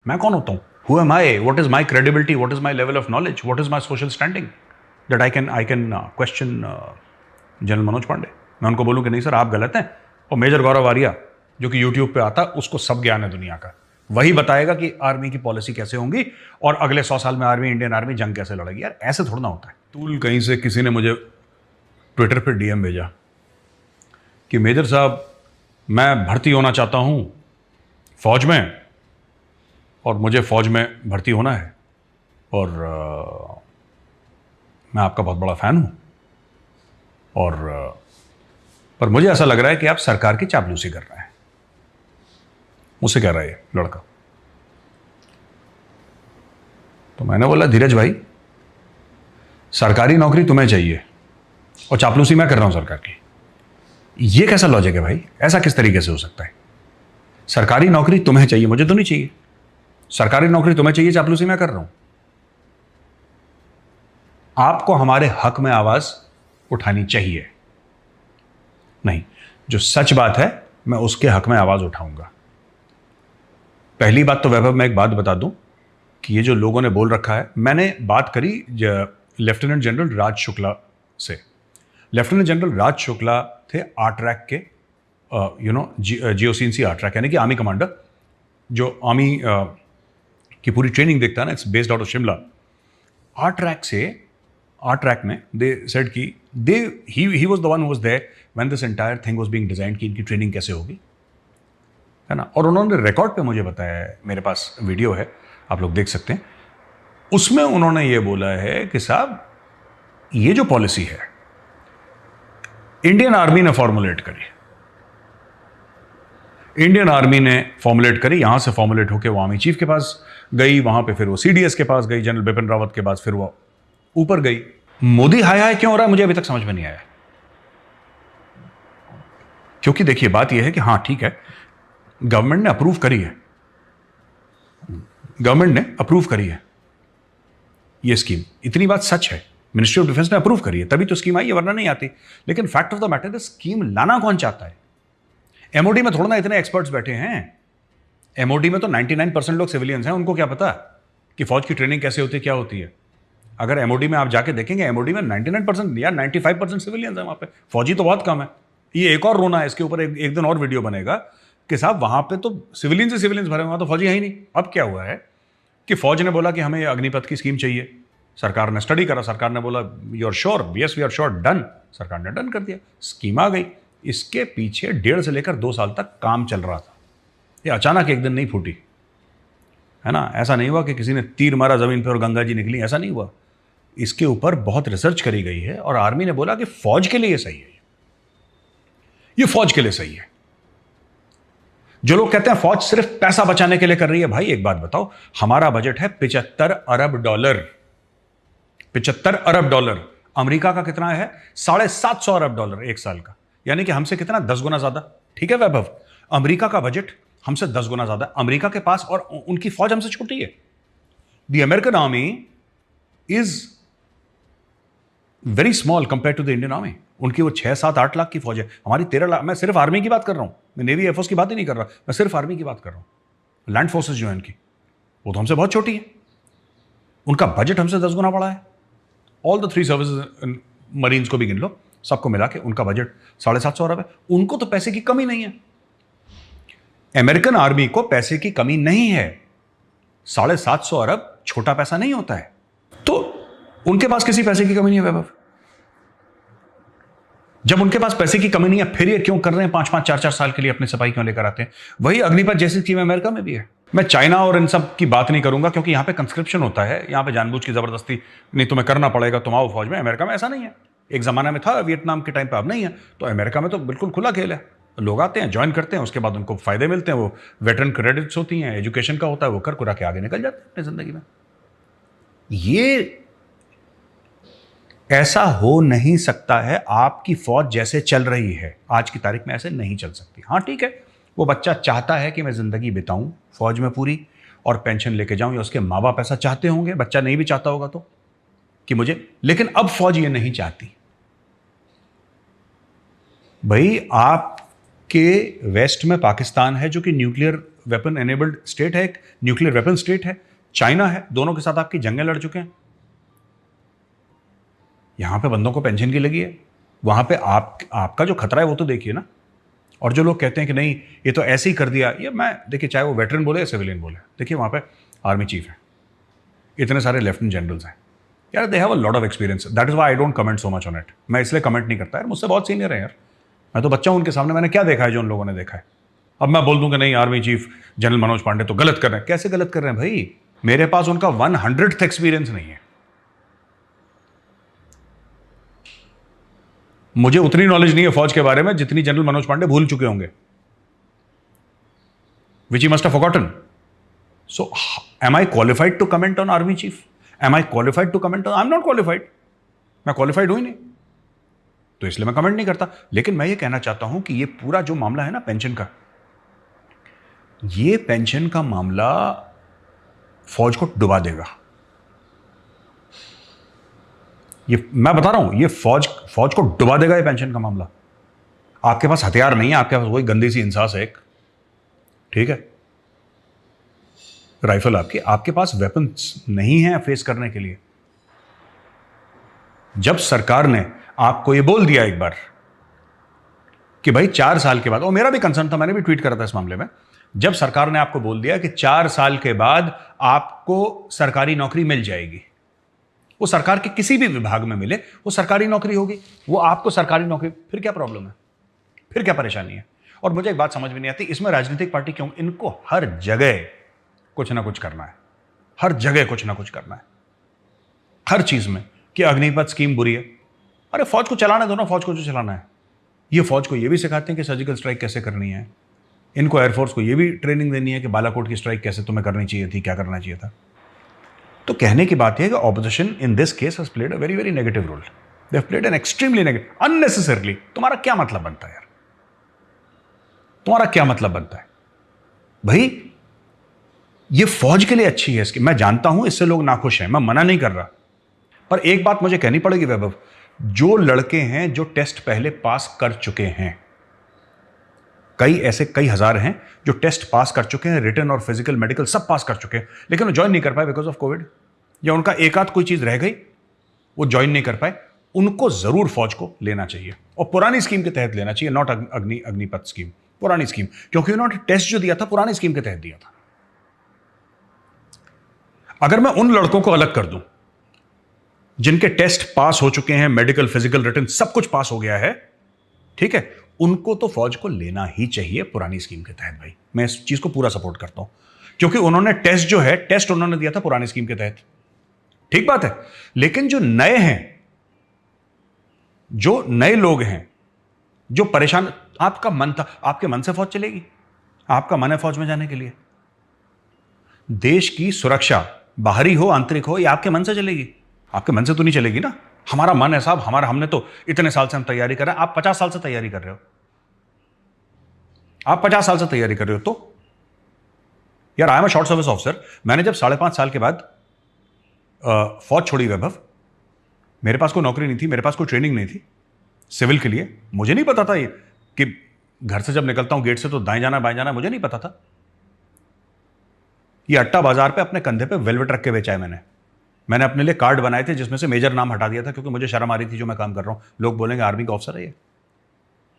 मैं कौन होता हूं? Who am I? What is my credibility? What is my level of knowledge? What is my social standing that I can question general Manoj Pandey? मैं उनको बोलूं कि नहीं सर आप गलत हैं, और मेजर गौरव आर्या जो कि यूट्यूब पे आता, उसको सब ज्ञान है दुनिया का, वही बताएगा कि आर्मी की पॉलिसी कैसे होंगी और अगले 100 साल में आर्मी, इंडियन आर्मी जंग कैसे लड़ेगी। यार ऐसे थोड़ा ना होता है। तूल कहीं से किसी ने मुझे ट्विटर पे डीएम भेजा कि मेजर साहब मैं भर्ती होना चाहता हूं फौज में, और मुझे फौज में भर्ती होना है, और मैं आपका बहुत बड़ा फैन हूं, और पर मुझे ऐसा लग रहा है कि आप सरकार की चापलूसी कर रहे हैं। मुझसे कह रहा है ये लड़का। तो मैंने बोला धीरज भाई, सरकारी नौकरी तुम्हें चाहिए और चापलूसी मैं कर रहा हूं सरकार की, ये कैसा लॉजिक है भाई? ऐसा किस तरीके से हो सकता है? सरकारी नौकरी तुम्हें चाहिए, मुझे तो नहीं चाहिए। सरकारी नौकरी तुम्हें चाहिए, चापलूसी मैं कर रहा हूं। आपको हमारे हक में आवाज उठानी चाहिए। नहीं, जो सच बात है मैं उसके हक में आवाज उठाऊंगा। पहली बात तो वैभव, मैं एक बात बता दूं कि ये जो लोगों ने बोल रखा है, मैंने बात करी लेफ्टिनेंट जनरल राज शुक्ला से। लेफ्टिनेंट जनरल राज शुक्ला थे आर्ट्रैक के जीओसीएनसी आर्ट्रैक, यानी कि आर्मी कमांडर, जो आर्मी की पूरी ट्रेनिंग देखता है ना, it's based out of Shimla. ARTRAC में दे सेड कि he was the one who was there when this entire thing was being designed कि इनकी ट्रेनिंग कैसे होगी, है ना। और उन्होंने रिकॉर्ड पे मुझे बताया है, मेरे पास वीडियो है, आप लोग देख सकते हैं। उसमें उन्होंने ये बोला है कि साहब ये जो पॉलिसी है इंडियन आर्मी ने फॉर्मुलेट करी, इंडियन आर्मी ने फॉर्मुलेट करी, यहां से फॉर्मुलेट होकर वो आर्मी चीफ के पास गई, वहां पे फिर वो सीडीएस के पास गई, जनरल बिपिन रावत के पास, फिर वो ऊपर गई। मोदी हाय हाय क्यों हो रहा है मुझे अभी तक समझ में नहीं आया। क्योंकि देखिए बात यह है कि हां ठीक है, गवर्नमेंट ने अप्रूव करी है, गवर्नमेंट ने अप्रूव करी है ये स्कीम, इतनी बात सच है। मिनिस्ट्री ऑफ डिफेंस ने अप्रूव करी है, तभी तो स्कीम आई है, वरना नहीं आती। लेकिन fact of the matter, scheme लाना कौन चाहता है? एमओडी में थोड़ा ना इतने एक्सपर्ट्स बैठे हैं। एमओडी में तो 99% लोग सिविलियंस हैं, उनको क्या पता कि फौज की ट्रेनिंग कैसे होती है, क्या होती है। अगर एमओडी में आप जाके देखेंगे, एमओडी में 99% या 95% सिविलियंस हैं वहां पे, फौजी तो बहुत कम है। ये एक और रोना है, इसके ऊपर एक दिन और वीडियो बनेगा कि साहब वहां पे तो सिविलियंस से सिविलियंस भरे, वहां तो फौजी है ही नहीं। अब क्या हुआ है कि फौज ने बोला कि हमें अग्निपथ की स्कीम चाहिए, सरकार ने स्टडी करा, सरकार ने बोला you are sure, yes we are sure, done, सरकार ने डन कर दिया, स्कीम आ गई। इसके पीछे 1.5 से लेकर 2 साल तक काम चल रहा था, ये अचानक एक दिन नहीं फूटी, है ना। ऐसा नहीं हुआ कि किसी ने तीर मारा जमीन पर और गंगा जी निकली, ऐसा नहीं हुआ। इसके ऊपर बहुत रिसर्च करी गई है और आर्मी ने बोला कि फौज के लिए ये सही है, ये फौज के लिए सही है। जो लोग कहते हैं फौज सिर्फ पैसा बचाने के लिए कर रही है, भाई एक बात बताओ, हमारा बजट है $75 अरब, $75 अरब। अमेरिका का कितना है? $750 अरब एक साल का, यानी कि हमसे कितना? 10 गुना ज्यादा। ठीक है वैभव, अमेरिका का बजट हमसे 10 गुना ज्यादा अमेरिका के पास, और उनकी फौज हमसे छोटी है। The American army is very small compare to the Indian army. उनकी वो 6, 7, 8 लाख की फौज है, हमारी 13 लाख। मैं सिर्फ आर्मी की बात कर रहा हूं, मैं नेवी एयरफोर्स की बात ही नहीं कर रहा, मैं सिर्फ आर्मी की बात कर रहा हूं। लैंड फोर्सेस जो है इनकी, वो तो हमसे बहुत छोटी है, उनका बजट हमसे 10 गुना बड़ा है। ऑल द 3 सर्विसेज, मरीन्स को भी गिन लो, सबको मिला के उनका बजट 750 अरब है। उनको तो पैसे की कमी नहीं है, अमेरिकन आर्मी को पैसे की कमी नहीं है। 750 अरब छोटा पैसा नहीं होता है, तो उनके पास किसी पैसे की कमी नहीं है वैभव। जब उनके पास पैसे की कमी नहीं है, फिर ये क्यों कर रहे हैं 5-5, 4-4 साल के लिए अपने सिपाही क्यों लेकर आते हैं? वही अग्निपथ जैसी स्कीम अमेरिका में भी है। मैं चाइना और इन सब की बात नहीं करूंगा, क्योंकि यहां पे कंस्क्रिप्शन होता है, यहां पे जानबूझ की जबरदस्ती, नहीं तुम्हें करना पड़ेगा, तुम आओ फौज में। अमेरिका में ऐसा नहीं है, एक जमाना में था, वियतनाम के टाइम पे, अब नहीं है। तो अमेरिका में तो बिल्कुल खुला खेल है, लोग आते हैं, ज्वाइन करते हैं, उसके बाद उनको फायदे मिलते हैं, वो वेटरन क्रेडिट्स होती हैं, एजुकेशन का होता है, वो कर कुरा के आगे निकल जाते हैं अपनी जिंदगी में। ये ऐसा हो नहीं सकता है। आपकी फौज जैसे चल रही है आज की तारीख में, ऐसे नहीं चल सकती। हाँ ठीक है, वो बच्चा चाहता है कि मैं जिंदगी बिताऊं फौज में पूरी और पेंशन लेके जाऊं, या उसके माँ बाप ऐसा चाहते होंगे, बच्चा नहीं भी चाहता होगा तो कि मुझे, लेकिन अब फौज ये नहीं चाहती। भाई आपके वेस्ट में पाकिस्तान है जो कि न्यूक्लियर वेपन एनेबल्ड स्टेट है, एक न्यूक्लियर वेपन स्टेट है, चाइना है, दोनों के साथ आपकी जंगें लड़ चुके हैं। यहां पे बंदों को पेंशन की लगी है, वहां पे आपका जो खतरा है वो तो देखिए ना। और जो लोग कहते हैं कि नहीं ये तो ऐसे ही कर दिया, ये मैं देखिए चाहे वो वेटरन बोले या सिविलियन बोले, देखिए वहां पे आर्मी चीफ है, इतने सारे लेफ्टिनेंट जनरल्स हैं यार, they have a lot of experience, that is why I don't comment so much on it. मैं इसलिए कमेंट नहीं करता यार, मुझसे बहुत सीनियर है यार, मैं तो बच्चा हूं उनके सामने, मैंने क्या देखा है जो उन लोगों ने देखा है। अब मैं बोल दूं कि नहीं army chief general Manoj Pandey तो गलत कर रहे हैं, कैसे गलत कर रहे हैं भाई, मेरे पास उनका 100th एक्सपीरियंस नहीं है, मुझे उतनी नॉलेज नहीं है फौज के बारे में जितनी जनरल मनोज पांडे भूल चुके होंगे, which he must have forgotten. So, am I qualified to comment on army chief? Am I qualified to comment on? I'm not qualified. मैं qualified हूं ही नहीं, तो इसलिए मैं कमेंट नहीं करता। लेकिन मैं ये कहना चाहता हूं कि ये पूरा जो मामला है ना पेंशन का, ये पेंशन का मामला फौज को डुबा देगा। ये मैं बता रहा हूं, ये फौज को डुबा देगा ये पेंशन का मामला। आपके पास हथियार नहीं है, आपके पास वही गंदी सी इंसास है एक, ठीक है, राइफल आपके पास वेपन्स नहीं है फेस करने के लिए। जब सरकार ने आपको ये बोल दिया एक बार कि भाई 4 साल के बाद, और मेरा भी कंसर्न था, मैंने भी ट्वीट करा था इस मामले में, जब सरकार ने आपको बोल दिया कि 4 साल के बाद आपको सरकारी नौकरी मिल जाएगी, वो सरकार के किसी भी विभाग में मिले, वो सरकारी नौकरी होगी, वो आपको सरकारी नौकरी, फिर क्या प्रॉब्लम है, फिर क्या परेशानी है। और मुझे एक बात समझ में नहीं आती, इसमें राजनीतिक पार्टी क्यों, इनको हर जगह कुछ ना कुछ करना है, हर जगह कुछ ना कुछ करना है, हर चीज में, कि अग्निपथ स्कीम बुरी है। अरे फौज को चलाना दो ना, फौज को जो चलाना है, ये फौज को ये भी सिखाते हैं कि सर्जिकल स्ट्राइक कैसे करनी है, इनको एयरफोर्स को ये भी ट्रेनिंग देनी है कि बालाकोट की स्ट्राइक कैसे तुम्हें करनी चाहिए थी, क्या करना चाहिए था। तो कहने की बात यह है कि opposition in this case has played a very very negative role, they have played an extremely negative, unnecessarily. तुम्हारा क्या मतलब बनता है यार, तुम्हारा क्या मतलब बनता है भाई, ये फौज के लिए अच्छी है इसकी, मैं जानता हूं इससे लोग नाखुश हैं, मैं मना नहीं कर रहा, पर एक बात मुझे कहनी पड़ेगी वैभव, जो लड़के हैं जो टेस्ट पहले पास कर चुके हैं, कई हजार हैं जो टेस्ट पास कर चुके हैं, रिटन और फिजिकल मेडिकल सब पास कर चुके हैं, लेकिन वो ज्वाइन नहीं कर पाए बिकॉज ऑफ कोविड, या उनका एक आध कोई चीज रह गई, वो ज्वाइन नहीं कर पाए, उनको जरूर फौज को लेना चाहिए, और पुरानी स्कीम के तहत लेना चाहिए, नॉट अग्निपथ स्कीम, पुरानी स्कीम, क्योंकि उन्होंने टेस्ट जो दिया था पुरानी स्कीम के तहत दिया था। अगर मैं उन लड़कों को अलग कर दूं जिनके टेस्ट पास हो चुके हैं, मेडिकल फिजिकल रिटन सब कुछ पास हो गया है, ठीक है, उनको तो फौज को लेना ही चाहिए पुरानी स्कीम के तहत। भाई मैं इस चीज को पूरा सपोर्ट करता हूं, क्योंकि उन्होंने टेस्ट जो है, टेस्ट उन्होंने दिया था पुरानी स्कीम के तहत, ठीक बात है। लेकिन जो नए हैं, जो नए लोग हैं, जो परेशान, आपका मन था, आपके मन से फौज चलेगी, आपका मन है फौज में जाने के लिए, देश की सुरक्षा बाहरी हो आंतरिक हो, ये आपके मन से चलेगी, आपके मन से तो नहीं चलेगी ना। हमारा मन है साहब, हमने तो इतने साल से हम तैयारी कर रहे हैं, आप 50 साल से तैयारी कर रहे हो, आप 50 साल से तैयारी कर रहे हो, तो यार I am a short service officer, मैंने जब 5.5 साल के बाद फौज छोड़ी वैभव, मेरे पास कोई नौकरी नहीं थी, मेरे पास कोई ट्रेनिंग नहीं थी सिविल के लिए, मुझे नहीं पता था ये कि घर से जब निकलता हूं गेट से तो दाएं जाना बाएं जाना, मुझे नहीं पता था। ये अट्टा बाजार पे अपने कंधे पे वेलवेट रख के बेचा है मैंने अपने लिए कार्ड बनाए थे जिसमें से मेजर नाम हटा दिया था, क्योंकि मुझे शर्म आ रही थी जो मैं काम कर रहा हूं, लोग बोलेंगे आर्मी का ऑफिसर है ये,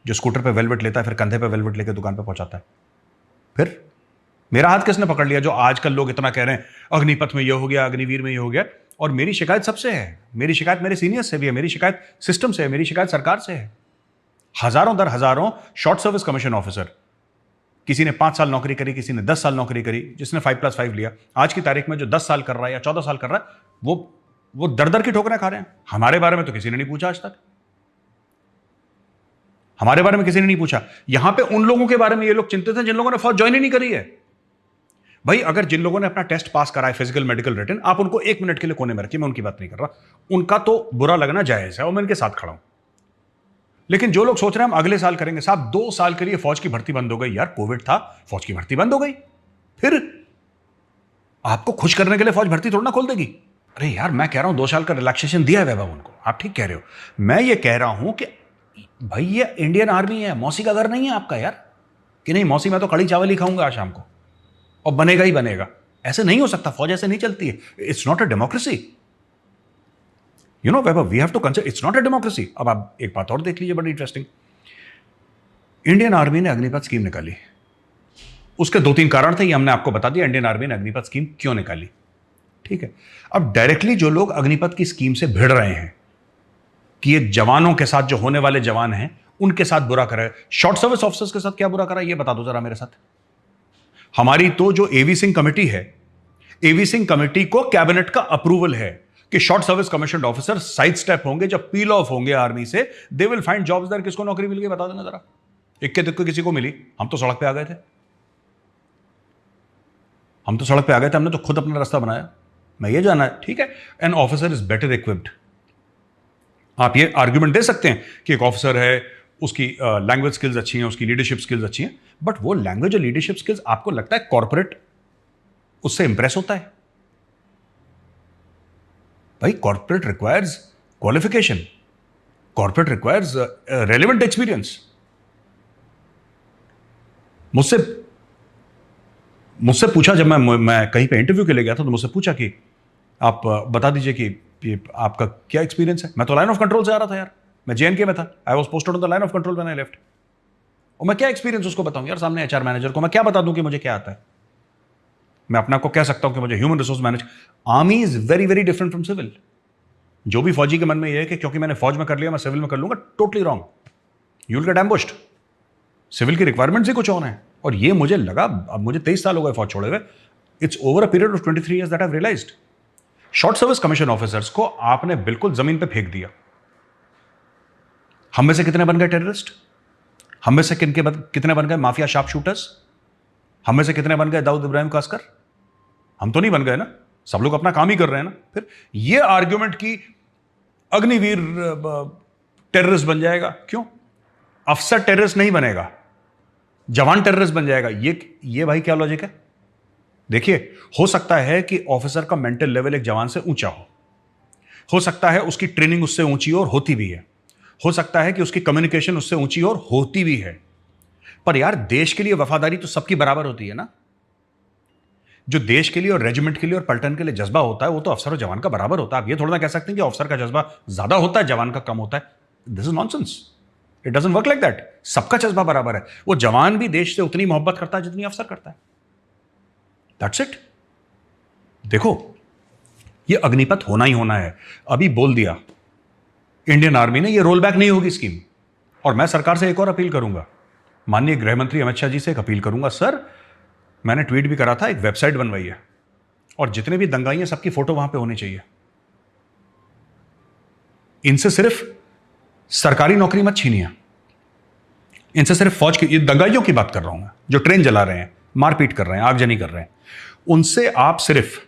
जो स्कूटर पे वेलवेट लेता है फिर कंधे पे वेलवेट लेकर दुकान पे पहुंचाता है। फिर मेरा हाथ किसने पकड़ लिया, जो आजकल लोग इतना कह रहे हैं अग्निपथ में ये हो गया, अग्निवीर में ये हो गया, और मेरी शिकायत सबसे है, मेरी शिकायत मेरे सीनियर्स से भी है, मेरी शिकायत सिस्टम से है, मेरी शिकायत सरकार से है। हजारों दर हजारों शॉर्ट सर्विस कमीशन ऑफिसर, किसी ने 5 साल नौकरी करी, किसी ने 10 साल नौकरी करी, जिसने 5+5 लिया, आज की तारीख में जो 10 साल कर रहा है या 14 साल कर रहा है, वो दर दर की ठोकरें खा रहे हैं। हमारे बारे में तो किसी ने नहीं पूछा आज तक, हमारे बारे में किसी ने नहीं पूछा। यहां पे उन लोगों के बारे में ये लोग चिंतित हैं जिन लोगों ने फौज ज्वाइन ही नहीं करी है। भाई अगर जिन लोगों ने अपना टेस्ट पास करा है, फिजिकल मेडिकल रिटन, आप उनको 1 मिनट के लिए कोने में रखिए, मैं उनकी बात नहीं कर रहा, उनका तो बुरा लगना जायज है और मैं उनके साथ खड़ा हूं। लेकिन जो लोग सोच रहे हैं हम अगले साल करेंगे, साहब 2 साल के लिए फौज की भर्ती बंद हो गई यार, कोविड था, फौज की भर्ती बंद हो गई, फिर आपको खुश करने के लिए फौज भर्ती थोड़ा ना खोल देगी। अरे यार मैं कह रहा हूं 2 साल का रिलैक्सेशन दिया है वैभव उनको, आप ठीक कह रहे हो। मैं ये कह रहा हूं कि भाई ये इंडियन आर्मी है, मौसी का घर नहीं है आपका यार, कि नहीं मौसी मैं तो कड़ी चावल ही खाऊंगा आज शाम को, और बनेगा ही बनेगा। ऐसे नहीं हो सकता, फौज ऐसे नहीं चलती है। It's not a democracy. You know Vaibhav, we have to consider it's not a democracy. अब आप एक बात और देख लीजिए, बड़ी इंटरेस्टिंग। इंडियन आर्मी ने अग्निपथ स्कीम निकाली, उसके 2-3 कारण थे, ये हमने आपको बता दिया इंडियन आर्मी ने अग्निपथ स्कीम क्यों निकाली। ठीक है, अब डायरेक्टली जो लोग अग्निपथ की स्कीम से भिड़ रहे हैं कि ये जवानों के साथ, जो होने वाले जवान हैं, उनके साथ बुरा करा है, शॉर्ट सर्विस ऑफिसर्स के साथ क्या बुरा करा, ये बता दो जरा मेरे साथ। हमारी तो जो एवी सिंह कमेटी है, एवी सिंह कमेटी को कैबिनेट का अप्रूवल है कि short service commission officer side step होंगे, जब पील ऑफ होंगे आर्मी से, they will find jobs there. किसको नौकरी मिल गई बता देना जरा। इक्के दुक्के किसी को मिली? हम तो सड़क पे आ गए थे, हम तो सड़क पे आ गए थे, हमने तो खुद अपना रास्ता बनाया। मैं ये जाना है, ठीक है, an officer is better equipped. आप ये आर्ग्यूमेंट दे सकते हैं कि एक ऑफिसर है, उसकी लैंग्वेज स्किल्स अच्छी हैं, उसकी लीडरशिप स्किल्स अच्छी हैं, बट वो लैंग्वेज और लीडरशिप स्किल्स आपको लगता है कॉर्पोरेट उससे इंप्रेस होता है? भाई corporate requires qualification, corporate requires relevant experience. मुझसे पूछा, जब मैं कहीं पे इंटरव्यू के लिए गया था, तो मुझसे पूछा कि आप बता दीजिए कि आपका क्या एक्सपीरियंस है। मैं तो लाइन ऑफ कंट्रोल से आ रहा था यार, मैं जेएनके में था, I was posted on the line of control when I left. और मैं क्या एक्सपीरियंस उसको बताऊं यार, सामने एचआर मैनेजर को मैं क्या बता दूं कि मुझे क्या आता है? मैं अपने आप को कह सकता हूं कि मुझे human resource manage. Army is very very different from civil. जो भी फौजी के मन में यह है कि क्योंकि मैंने फौज में कर लिया मैं सिविल में कर लूंगा, totally wrong. You will get ambushed. Civil की रिक्वायरमेंट्स ही कुछ और हैं। और ये मुझे लगा, अब मुझे 23 साल हो गए फौज छोड़े हुए, it's over a period of 23 years that I have realised. Short service commission officers को आपने बिल्कुल जमीन पे फेंक दिया। हम में से कितने बन गए टेररिस्ट? हम में से कितने बन गए माफिया शार्प शूटर्स? हम में से कितने बन गए दाऊद इब्राहिम कास्कर? हम तो नहीं बन गए ना, सब लोग अपना काम ही कर रहे हैं ना। फिर ये आर्ग्यूमेंट की अग्निवीर टेररिस्ट बन जाएगा, क्यों? अफसर टेररिस्ट नहीं बनेगा, जवान टेररिस्ट बन जाएगा। ये भाई क्या लॉजिक है? देखिए, हो सकता है कि ऑफिसर का मेंटल लेवल एक जवान से ऊंचा हो सकता है उसकी ट्रेनिंग उससे ऊंची और होती भी है, हो सकता है कि उसकी कम्युनिकेशन उससे ऊंची और होती भी है, पर यार देश के लिए वफादारी तो सबकी बराबर होती है ना। जो देश के लिए और रेजिमेंट के लिए और पलटन के लिए जज्बा होता है, वो तो अफसर और जवान का बराबर होता है। आप ये थोड़ा ना कह सकते हैं कि अफसर का जज्बा ज्यादा होता है, जवान का कम होता है। This is nonsense. It doesn't work like that. सबका जज्बा बराबर है। वो जवान भी देश से उतनी मोहब्बत करता है जितनी अफसर करता है। That's it. देखो, ये अग्निपथ होना ही होना है। अभी बोल दिया इंडियन आर्मी ने, ये रोल बैक नहीं होगी स्कीम। और मैं सरकार से एक और अपील करूंगा, माननीय गृह मंत्री अमित शाह जी से एक अपील करूंगा। सर, मैंने ट्वीट भी करा था, एक वेबसाइट बनवाई है और जितने भी दंगाई हैं सबकी फोटो वहां पे होनी चाहिए। इनसे सिर्फ सरकारी नौकरी मत छीनिए, इनसे सिर्फ फौज की, ये दंगाइयों की बात कर रहा हूं मैं, जो ट्रेन जला रहे हैं, मारपीट कर रहे हैं, आगजनी कर रहे हैं, उनसे आप सिर्फ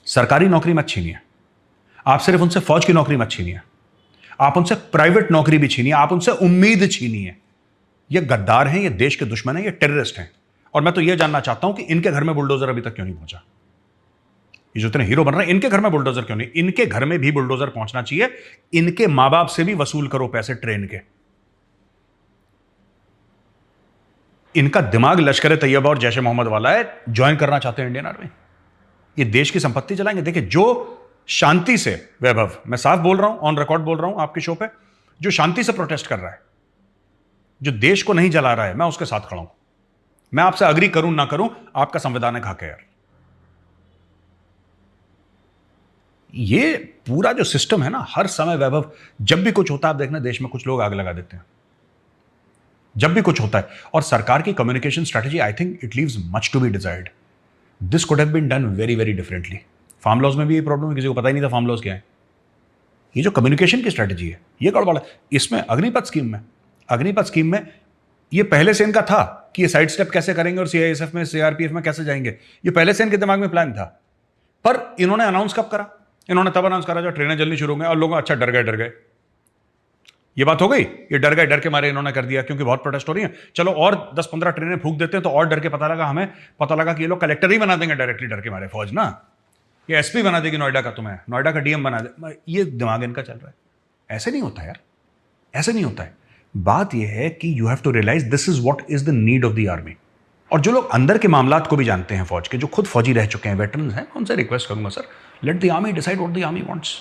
सरकारी नौकरी मत छीनिए, आप सिर्फ उनसे फौज की नौकरी मत छीनिए, आप उनसे प्राइवेट नौकरी भी छीनिए, आप उनसे उम्मीद छीनिए। ये गद्दार हैं, ये देश के दुश्मन हैं, ये टेररिस्ट हैं। और मैं तो ये जानना चाहता हूं कि इनके घर में बुलडोजर अभी तक क्यों नहीं पहुंचा? ये जो इतने हीरो बन रहे हैं, इनके घर में बुलडोजर क्यों नहीं? इनके घर में भी बुलडोजर पहुंचना चाहिए। इनके मां बाप से भी वसूल करो पैसे ट्रेन के। इनका दिमाग लश्कर तैयबा और जैश ए मोहम्मद वाला है, ज्वाइन करना चाहते हैं इंडियन आर्मी। ये देश की संपत्ति चलाएंगे। देखिए, जो शांति से, वैभव, मैं साफ बोल रहा हूं, ऑन रिकॉर्ड बोल रहा हूं आपके शो पे, जो शांति से प्रोटेस्ट कर रहा है, जो देश को नहीं जला रहा है, मैं उसके साथ खड़ा हूं। मैं आपसे अग्री करूं ना करूं, आपका संवैधानिक हक है यार। ये पूरा जो सिस्टम है ना, हर समय वैभव, जब भी कुछ होता है आप देखना, देश में कुछ लोग आग लगा देते हैं, जब भी कुछ होता है। और सरकार की communication strategy, I think it leaves much to be desired. This could have been done very very differently. Farm laws में भी ये प्रॉब्लम है, किसी को पता ही नहीं था फार्म लॉज क्या है। ये जो कम्युनिकेशन की स्ट्रेटजी है, ये गड़बड़ है। इसमें अग्निपथ स्कीम में ये पहले से इनका था कि ये साइड स्टेप कैसे करेंगे और सीआईएसएफ में, सीआरपीएफ में कैसे जाएंगे। ये पहले से इनके दिमाग में प्लान था, पर इन्होंने अनाउंस कब करा? इन्होंने तब अनाउंस करा जब ट्रेनें जल्दी शुरू हो गई और लोग अच्छा डर गए। ये बात हो गई, ये डर के मारे इन्होंने कर दिया क्योंकि बहुत प्रोटेस्ट हो रही है। चलो और 10-15 ट्रेनें फूंक देते हैं तो और डर के हमें पता लगा कि ये लोग कलेक्टर ही बना देंगे डायरेक्टली, डर के मारे फौज ना, ये एसपी बना देगी नोएडा का, तुम्हें नोएडा का डीएम बना दे। ये दिमाग इनका चल रहा है। ऐसे नहीं होता यार, ऐसे नहीं होता है। बात यह है कि you have to realise this is what is the need of the army. और जो लोग अंदर के मामलात को भी जानते हैं फौज के, जो खुद फौजी रह चुके हैं, वेटरन्स हैं, उनसे रिक्वेस्ट करूंगा, sir let the army decide what the army wants.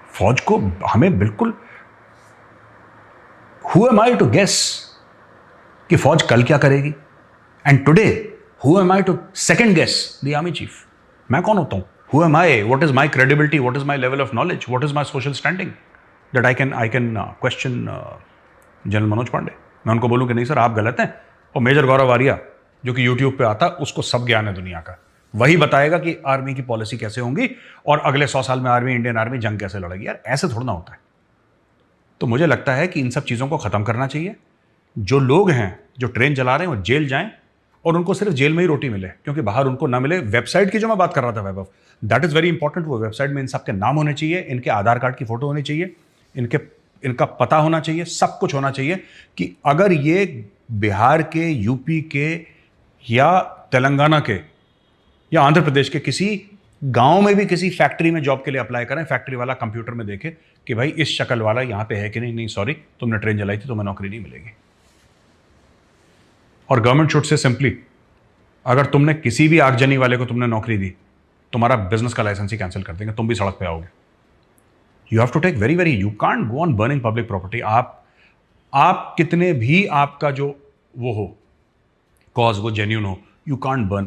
फौज को हमें बिल्कुल, who am I to guess कि फौज कल क्या करेगी, and today who am I to second guess the army chief. मैं कौन होता हूं? Who am I? What is my credibility? What is my level of knowledge? What is my social standing that I can question general Manoj Pandey? मैं उनको बोलूं कि नहीं sir आप गलत हैं, और मेजर गौरव आर्या जो कि यूट्यूब पे आता, उसको सब ज्ञान है दुनिया का, वही बताएगा कि आर्मी की पॉलिसी कैसे होंगी और अगले 100 साल में आर्मी, इंडियन आर्मी जंग कैसे लड़ेगी। यार ऐसे थोड़ा ना होता है। तो मुझे लगता है कि इन सब चीज़ों को ख़त्म करना चाहिए। जो लोग हैं जो ट्रेन चला रहे हैं वो जेल जाएं और उनको सिर्फ जेल में ही रोटी मिले, क्योंकि बाहर उनको ना मिले। वेबसाइट की जो मैं बात कर रहा था वैभव, दैट इज़ वेरी इंपॉर्टेंट। वो वेबसाइट में इन सब के नाम होने चाहिए, इनके आधार कार्ड की फोटो होनी चाहिए, इनका पता होना चाहिए, सब कुछ होना चाहिए कि अगर ये बिहार के, यूपी के या तेलंगाना के या आंध्र प्रदेश के किसी गांव में भी किसी फैक्ट्री में जॉब के लिए अप्लाई करें, फैक्ट्री वाला कंप्यूटर में देखे कि भाई इस शक्ल वाला यहां पे है कि नहीं, नहीं सॉरी तुमने ट्रेन जलाई थी, तुम्हें नौकरी नहीं मिलेगी। और गवर्नमेंट शुड से सिंपली, अगर तुमने किसी भी आगजनी वाले को तुमने नौकरी दी, तुम्हारा बिजनेस का लाइसेंस ही कैंसिल कर देंगे, तुम भी सड़क पे आओगे। You have to take very you can't go on burning public property. आप कितने भी आपका जो वो हो कॉज, वो जेन्यून हो, यू कांट बर्न